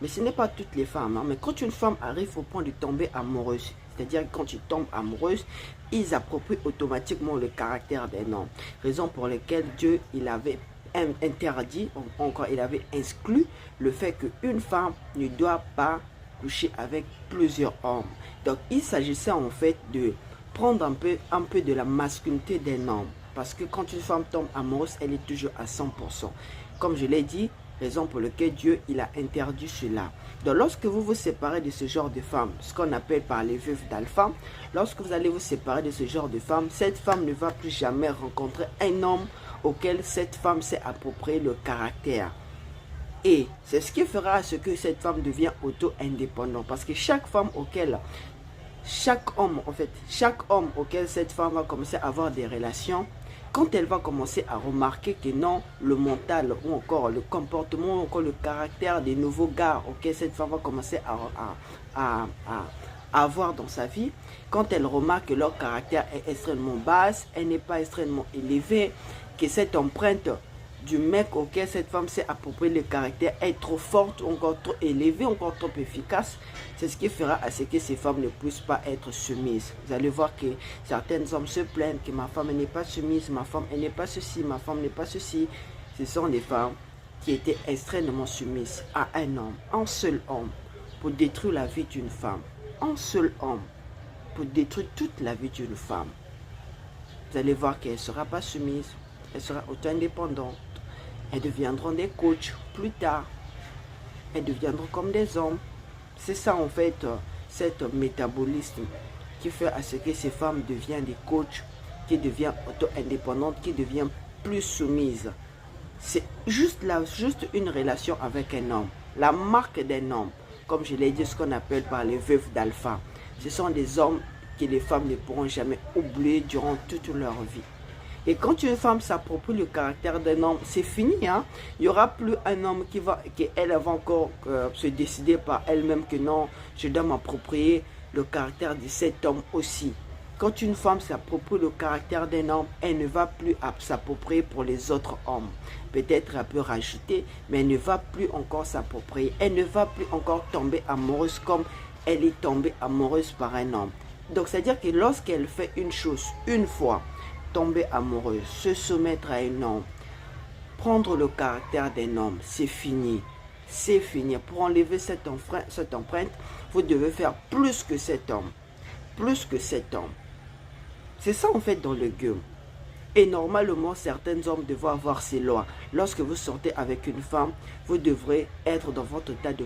Mais ce n'est pas toutes les femmes. Hein. Mais quand une femme arrive au point de tomber amoureuse, c'est-à-dire quand tu tombes amoureuse, ils approprient automatiquement le caractère d'un homme. Raison pour laquelle Dieu, il avait interdit, encore il avait exclu le fait qu'une femme ne doit pas coucher avec plusieurs hommes. Donc il s'agissait en fait de prendre un peu de la masculinité d'un homme. Parce que quand une femme tombe amoureuse, elle est toujours à 100%. Comme je l'ai dit, raison pour laquelle Dieu il a interdit cela. Donc lorsque vous vous séparez de ce genre de femme, ce qu'on appelle par les veuves d'alpha, lorsque vous allez vous séparer de ce genre de femme, cette femme ne va plus jamais rencontrer un homme auquel cette femme s'est approprié le caractère. Et c'est ce qui fera à ce que cette femme devient auto-indépendante. Parce que chaque homme auquel cette femme va commencer à avoir des relations, quand elle va commencer à remarquer que non, le mental ou encore le comportement ou encore le caractère des nouveaux gars auxquels cette femme va commencer à avoir dans sa vie, quand elle remarque que leur caractère est extrêmement basse, elle n'est pas extrêmement élevée, que cette empreinte du mec auquel cette femme s'est approprié le caractère est trop forte, encore trop élevée, encore trop efficace, c'est ce qui fera à ce que ces femmes ne puissent pas être soumises. Vous allez voir que certains hommes se plaignent que ma femme n'est pas soumise, ma femme elle n'est pas ceci, ma femme n'est pas ceci. Ce sont des femmes qui étaient extrêmement soumises à un homme, un seul homme, pour détruire la vie d'une femme. Un seul homme pour détruire toute la vie d'une femme. Vous allez voir qu'elle ne sera pas soumise, elle sera auto-indépendante. Elles deviendront des coachs plus tard. Elles deviendront comme des hommes. C'est ça en fait, cet métabolisme qui fait à ce que ces femmes deviennent des coachs, qui deviennent auto-indépendantes, qui deviennent plus soumises. C'est juste une relation avec un homme. La marque d'un homme, comme je l'ai dit, ce qu'on appelle par les veuves d'alpha. Ce sont des hommes que les femmes ne pourront jamais oublier durant toute leur vie. Et quand une femme s'approprie le caractère d'un homme, c'est fini. Hein? Il n'y aura plus un homme qu'elle va encore se décider par elle-même que non, je dois m'approprier le caractère de cet homme aussi. Quand une femme s'approprie le caractère d'un homme, elle ne va plus s'approprier pour les autres hommes. Peut-être elle peut rajouter, mais elle ne va plus encore s'approprier. Elle ne va plus encore tomber amoureuse comme elle est tombée amoureuse par un homme. Donc, c'est-à-dire que lorsqu'elle fait une chose une fois, tomber amoureuse, se soumettre à un homme, prendre le caractère d'un homme, c'est fini. C'est fini. Pour enlever cette empreinte, vous devez faire plus que cet homme. Plus que cet homme. C'est ça en fait dans le game. Et normalement, certains hommes doivent avoir ces lois. Lorsque vous sortez avec une femme, vous devrez être dans votre état de